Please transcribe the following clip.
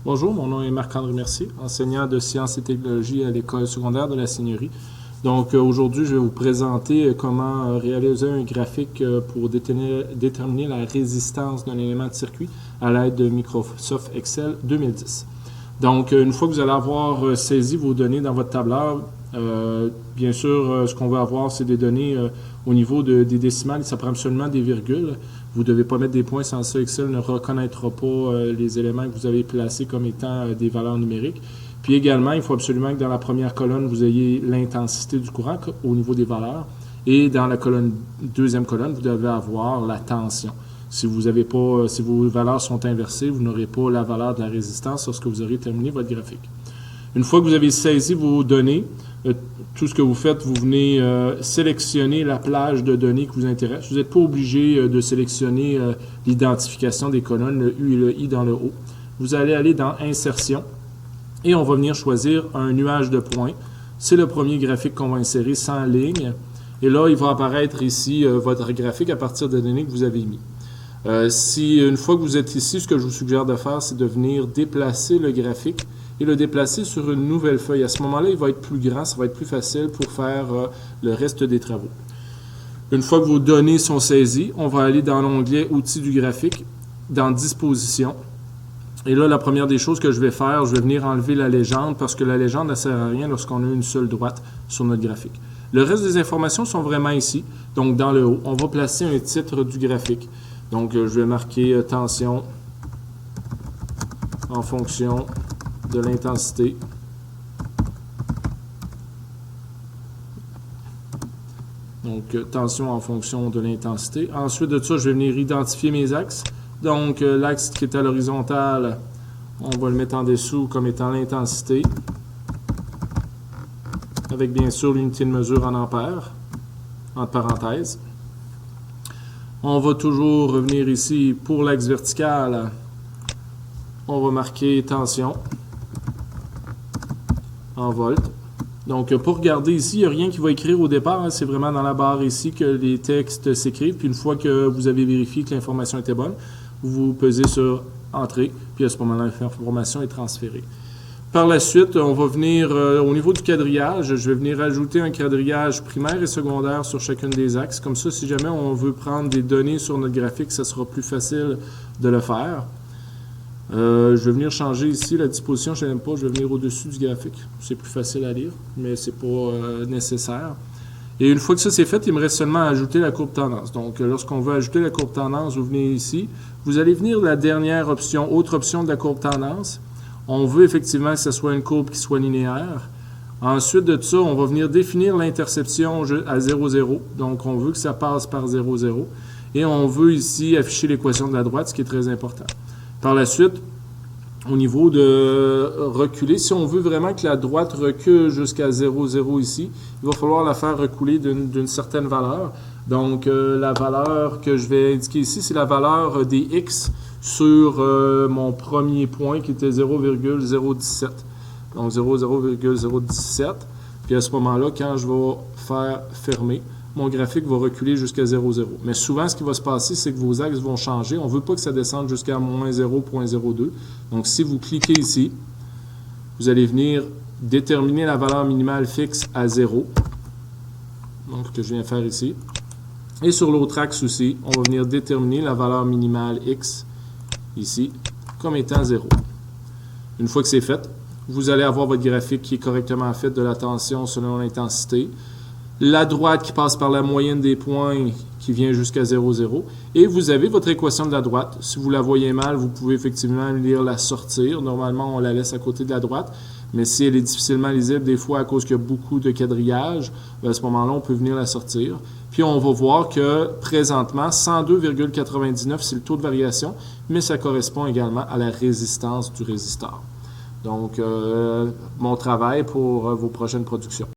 Bonjour, mon nom est Marc-André Mercier, enseignant de sciences et technologies à l'école secondaire de la Seigneurie. Donc aujourd'hui, je vais vous présenter comment réaliser un graphique pour déterminer la résistance d'un élément de circuit à l'aide de Microsoft Excel 2010. Donc une fois que vous allez avoir saisi vos données dans votre tableur, bien sûr, ce qu'on va avoir, c'est des données au niveau des décimales. Ça prend absolument des virgules. Vous ne devez pas mettre des points, sans ça, Excel ne reconnaîtra pas les éléments que vous avez placés comme étant des valeurs numériques. Puis également, il faut absolument que dans la première colonne, vous ayez l'intensité du courant au niveau des valeurs. Et dans la deuxième colonne, vous devez avoir la tension. Si vos valeurs sont inversées, vous n'aurez pas la valeur de la résistance lorsque vous aurez terminé votre graphique. Une fois que vous avez saisi vos données, tout ce que vous faites, vous venez sélectionner la plage de données qui vous intéresse. Vous n'êtes pas obligé de sélectionner l'identification des colonnes, le U et le I dans le haut. Vous allez aller dans Insertion et on va venir choisir un nuage de points. C'est le premier graphique qu'on va insérer sans ligne. Et là, il va apparaître ici votre graphique à partir des données que vous avez mis. Une fois que vous êtes ici, ce que je vous suggère de faire, c'est de venir déplacer le graphique et le déplacer sur une nouvelle feuille. À ce moment-là, il va être plus grand, ça va être plus facile pour faire le reste des travaux. Une fois que vos données sont saisies, on va aller dans l'onglet « Outils du graphique », dans « Disposition ». Et là, la première des choses que je vais faire, je vais venir enlever la légende parce que la légende ne sert à rien lorsqu'on a une seule droite sur notre graphique. Le reste des informations sont vraiment ici, donc dans le haut. On va placer un titre du graphique. Donc, je vais marquer « Tension en fonction de l'intensité ». Donc, tension en fonction de l'intensité. Ensuite de ça, je vais venir identifier mes axes. Donc, l'axe qui est à l'horizontale, on va le mettre en dessous comme étant l'intensité, avec bien sûr l'unité de mesure en ampères, entre parenthèses. On va toujours revenir ici pour l'axe vertical. On va marquer tension en volts. Donc, pour regarder ici, il n'y a rien qui va écrire au départ. Hein, c'est vraiment dans la barre ici que les textes s'écrivent. Puis une fois que vous avez vérifié que l'information était bonne, vous pesez sur Entrée. Puis à ce moment-là, l'information est transférée. Par la suite, on va venir au niveau du quadrillage. Je vais venir ajouter un quadrillage primaire et secondaire sur chacune des axes. Comme ça, si jamais on veut prendre des données sur notre graphique, ça sera plus facile de le faire. Je vais venir changer ici la disposition. Je n'aime pas, je vais venir au-dessus du graphique. C'est plus facile à lire, mais ce n'est pas nécessaire. Et une fois que ça c'est fait, il me reste seulement à ajouter la courbe tendance. Donc, lorsqu'on veut ajouter la courbe tendance, vous venez ici. Vous allez venir la dernière option, autre option de la courbe tendance. On veut effectivement que ce soit une courbe qui soit linéaire. Ensuite de ça, on va venir définir l'interception à 0, 0. Donc, on veut que ça passe par 0, 0. Et on veut ici afficher l'équation de la droite, ce qui est très important. Par la suite, au niveau de reculer, si on veut vraiment que la droite recule jusqu'à 0, 0 ici, il va falloir la faire reculer d'une certaine valeur. Donc, la valeur que je vais indiquer ici, c'est la valeur des X sur mon premier point qui était 0,017. Donc, 0,017. Puis à ce moment-là, quand je vais faire fermer, mon graphique va reculer jusqu'à 0, 0. Mais souvent, ce qui va se passer, c'est que vos axes vont changer. On ne veut pas que ça descende jusqu'à moins 0,02. Donc, si vous cliquez ici, vous allez venir déterminer la valeur minimale fixe à 0. Donc, ce que je viens faire ici. Et sur l'autre axe aussi, on va venir déterminer la valeur minimale X, ici, comme étant 0. Une fois que c'est fait, vous allez avoir votre graphique qui est correctement fait de la tension selon l'intensité. La droite qui passe par la moyenne des points qui vient jusqu'à 0, 0. Et vous avez votre équation de la droite. Si vous la voyez mal, vous pouvez effectivement la sortir. Normalement, on la laisse à côté de la droite. Mais si elle est difficilement lisible, des fois à cause qu'il y a beaucoup de quadrillage, à ce moment-là, on peut venir la sortir. Puis on va voir que présentement, 102,99, c'est le taux de variation, mais ça correspond également à la résistance du résisteur. Donc, bon travail pour vos prochaines productions.